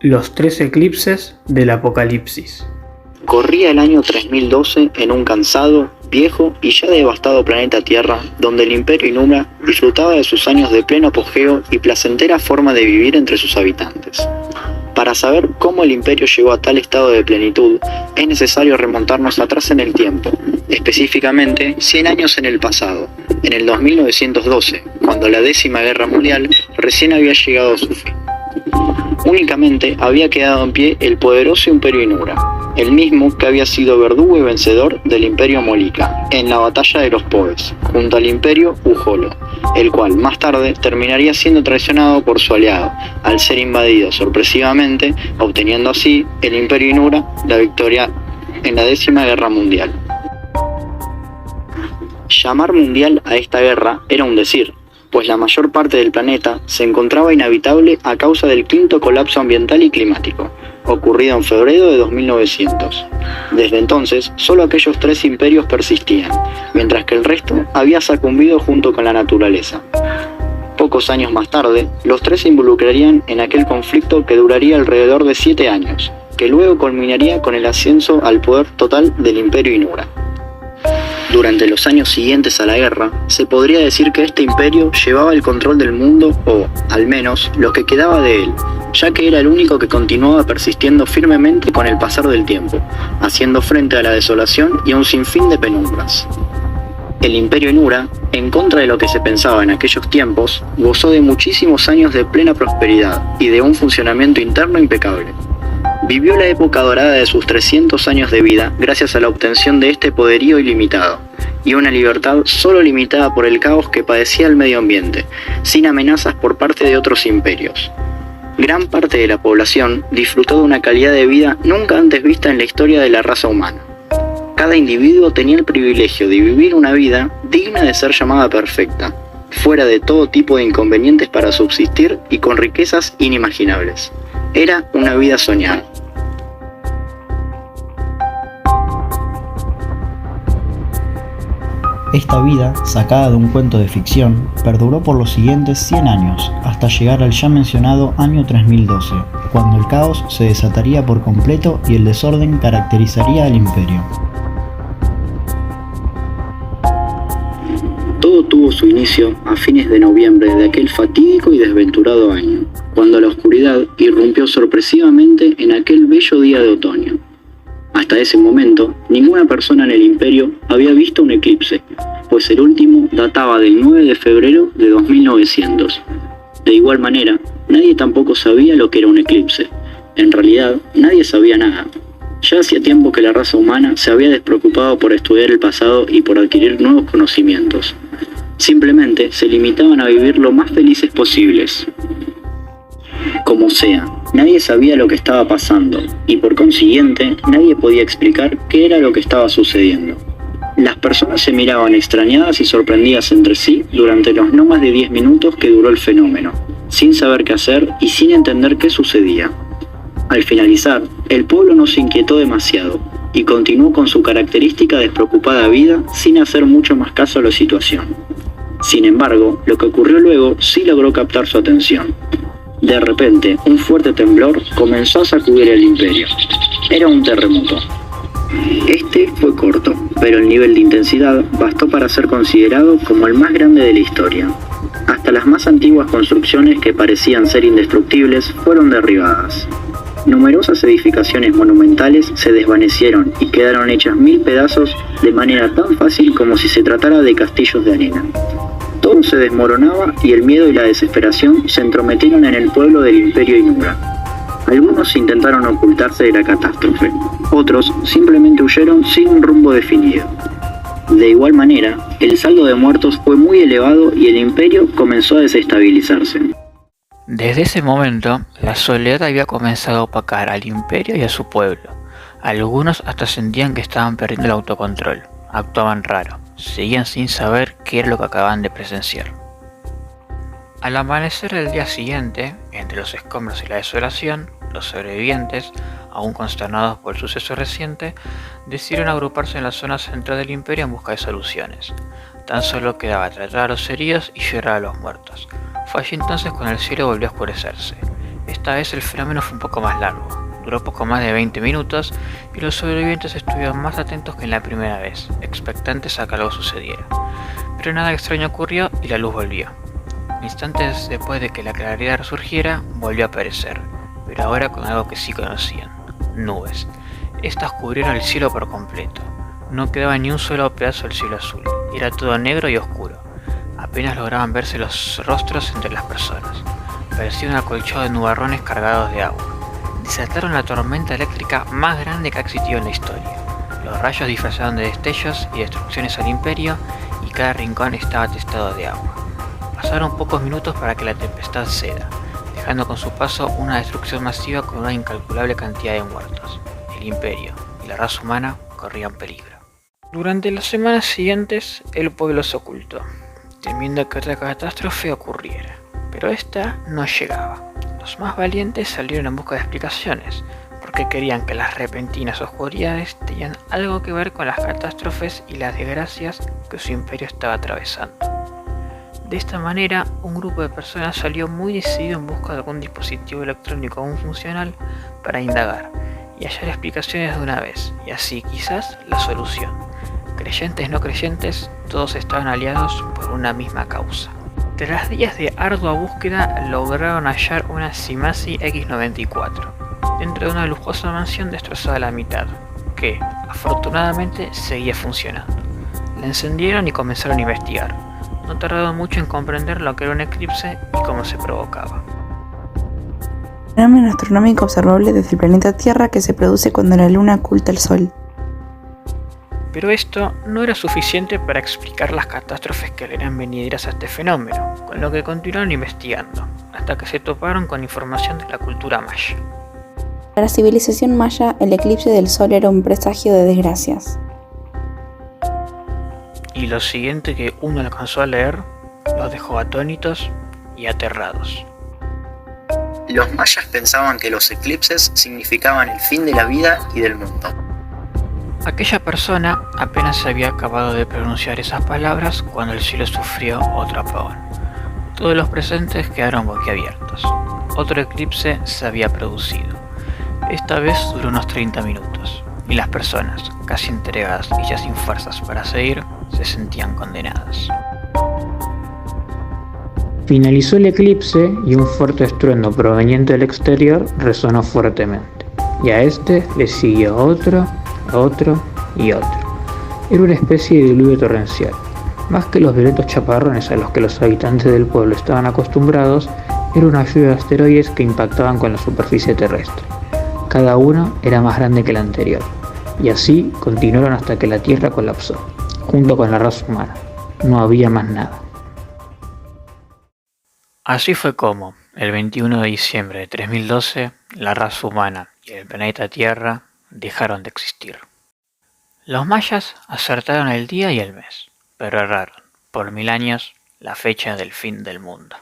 Los tres eclipses del Apocalipsis. Corría el año 3012 en un cansado, viejo y ya devastado planeta Tierra, donde el Imperio Inura disfrutaba de sus años de pleno apogeo y placentera forma de vivir entre sus habitantes. Para saber cómo el Imperio llegó a tal estado de plenitud, es necesario remontarnos atrás en el tiempo, específicamente 100 años en el pasado, en el 2912, cuando la Décima Guerra Mundial recién había llegado a su fin. Únicamente había quedado en pie el poderoso Imperio Inura, el mismo que había sido verdugo y vencedor del Imperio Molika en la batalla de los Poes, junto al Imperio Ujolo, el cual más tarde terminaría siendo traicionado por su aliado, al ser invadido sorpresivamente, obteniendo así el Imperio Inura la victoria en la Décima Guerra Mundial. Llamar mundial a esta guerra era un decir, pues la mayor parte del planeta se encontraba inhabitable a causa del quinto colapso ambiental y climático, ocurrido en febrero de 2900. Desde entonces, solo aquellos tres imperios persistían, mientras que el resto había sucumbido junto con la naturaleza. Pocos años más tarde, los tres se involucrarían en aquel conflicto que duraría alrededor de 7 años, que luego culminaría con el ascenso al poder total del Imperio Inura. Durante los años siguientes a la guerra, se podría decir que este imperio llevaba el control del mundo o, al menos, lo que quedaba de él, ya que era el único que continuaba persistiendo firmemente con el pasar del tiempo, haciendo frente a la desolación y a un sinfín de penumbras. El Imperio Inura, en contra de lo que se pensaba en aquellos tiempos, gozó de muchísimos años de plena prosperidad y de un funcionamiento interno impecable. Vivió la época dorada de sus 300 años de vida gracias a la obtención de este poderío ilimitado, y una libertad solo limitada por el caos que padecía el medio ambiente, sin amenazas por parte de otros imperios. Gran parte de la población disfrutó de una calidad de vida nunca antes vista en la historia de la raza humana. Cada individuo tenía el privilegio de vivir una vida digna de ser llamada perfecta, fuera de todo tipo de inconvenientes para subsistir y con riquezas inimaginables. Era una vida soñada. Esta vida, sacada de un cuento de ficción, perduró por los siguientes 100 años, hasta llegar al ya mencionado año 3012, cuando el caos se desataría por completo y el desorden caracterizaría al imperio. Todo tuvo su inicio a fines de noviembre de aquel fatídico y desventurado año, cuando la oscuridad irrumpió sorpresivamente en aquel bello día de otoño. Hasta ese momento, ninguna persona en el imperio había visto un eclipse, pues el último databa del 9 de febrero de 2900. De igual manera, nadie tampoco sabía lo que era un eclipse. En realidad, nadie sabía nada. Ya hacía tiempo que la raza humana se había despreocupado por estudiar el pasado y por adquirir nuevos conocimientos. Simplemente se limitaban a vivir lo más felices posibles. Como sea, nadie sabía lo que estaba pasando, y por consiguiente, nadie podía explicar qué era lo que estaba sucediendo. Las personas se miraban extrañadas y sorprendidas entre sí durante los no más de 10 minutos que duró el fenómeno, sin saber qué hacer y sin entender qué sucedía. Al finalizar, el pueblo no se inquietó demasiado, y continuó con su característica despreocupada vida sin hacer mucho más caso a la situación. Sin embargo, lo que ocurrió luego sí logró captar su atención. De repente, un fuerte temblor comenzó a sacudir el imperio. Era un terremoto. Este fue corto, pero el nivel de intensidad bastó para ser considerado como el más grande de la historia. Hasta las más antiguas construcciones que parecían ser indestructibles fueron derribadas. Numerosas edificaciones monumentales se desvanecieron y quedaron hechas 1000 pedazos de manera tan fácil como si se tratara de castillos de arena. Todo se desmoronaba y el miedo y la desesperación se entrometieron en el pueblo del Imperio Inura. Algunos intentaron ocultarse de la catástrofe, otros simplemente huyeron sin un rumbo definido. De igual manera, el saldo de muertos fue muy elevado y el imperio comenzó a desestabilizarse. Desde ese momento, la soledad había comenzado a opacar al imperio y a su pueblo. Algunos hasta sentían que estaban perdiendo el autocontrol, actuaban raro, seguían sin saber qué era lo que acababan de presenciar. Al amanecer del día siguiente, entre los escombros y la desolación, los sobrevivientes, aún consternados por el suceso reciente, decidieron agruparse en la zona central del imperio en busca de soluciones. Tan solo quedaba tratar a los heridos y llorar a los muertos. Fue allí entonces cuando el cielo volvió a oscurecerse. Esta vez el fenómeno fue un poco más largo, duró poco más de 20 minutos y los sobrevivientes estuvieron más atentos que en la primera vez, expectantes a que algo sucediera. Pero nada extraño ocurrió y la luz volvió. Instantes después de que la claridad resurgiera, volvió a aparecer, pero ahora con algo que sí conocían: nubes. Estas cubrieron el cielo por completo. No quedaba ni un solo pedazo del cielo azul, era todo negro y oscuro. Apenas lograban verse los rostros entre las personas. Parecía un acolchado de nubarrones cargados de agua. Desataron la tormenta eléctrica más grande que ha existido en la historia. Los rayos disfrazaron de destellos y destrucciones al imperio, y cada rincón estaba atestado de agua. Pasaron pocos minutos para que la tempestad ceda, dejando con su paso una destrucción masiva con una incalculable cantidad de muertos. El imperio y la raza humana corrían peligro. Durante las semanas siguientes, el pueblo se ocultó, temiendo que otra catástrofe ocurriera, pero esta no llegaba. Los más valientes salieron en busca de explicaciones, porque querían que las repentinas oscuridades tenían algo que ver con las catástrofes y las desgracias que su imperio estaba atravesando. De esta manera, un grupo de personas salió muy decidido en busca de algún dispositivo electrónico aún funcional para indagar y hallar explicaciones de una vez, y así quizás la solución. Creyentes no creyentes, todos estaban aliados por una misma causa. Tras días de ardua búsqueda, lograron hallar una Simasi X94 dentro de una lujosa mansión destrozada a la mitad, que, afortunadamente, seguía funcionando. La encendieron y comenzaron a investigar. No tardaron mucho en comprender lo que era un eclipse y cómo se provocaba. Fenómeno astronómico observable desde el planeta Tierra que se produce cuando la Luna oculta el Sol. Pero esto no era suficiente para explicar las catástrofes que eran venideras a este fenómeno, con lo que continuaron investigando, hasta que se toparon con información de la cultura maya. Para la civilización maya, el eclipse del Sol era un presagio de desgracias. Y lo siguiente que uno alcanzó a leer los dejó atónitos y aterrados. Los mayas pensaban que los eclipses significaban el fin de la vida y del mundo. Aquella persona apenas se había acabado de pronunciar esas palabras cuando el cielo sufrió otro apagón. Todos los presentes quedaron boquiabiertos. Otro eclipse se había producido. Esta vez duró unos 30 minutos, y las personas, casi entregadas y ya sin fuerzas para seguir, se sentían condenadas. Finalizó el eclipse y un fuerte estruendo proveniente del exterior resonó fuertemente, y a este le siguió otro y otro. Era una especie de diluvio torrencial. Más que los violentos chaparrones a los que los habitantes del pueblo estaban acostumbrados, era una lluvia de asteroides que impactaban con la superficie terrestre. Cada uno era más grande que el anterior, y así continuaron hasta que la Tierra colapsó, junto con la raza humana. No había más nada. Así fue como, el 21 de diciembre de 3012, la raza humana y el planeta Tierra dejaron de existir. Los mayas acertaron el día y el mes, pero erraron, por 1000 años, la fecha del fin del mundo.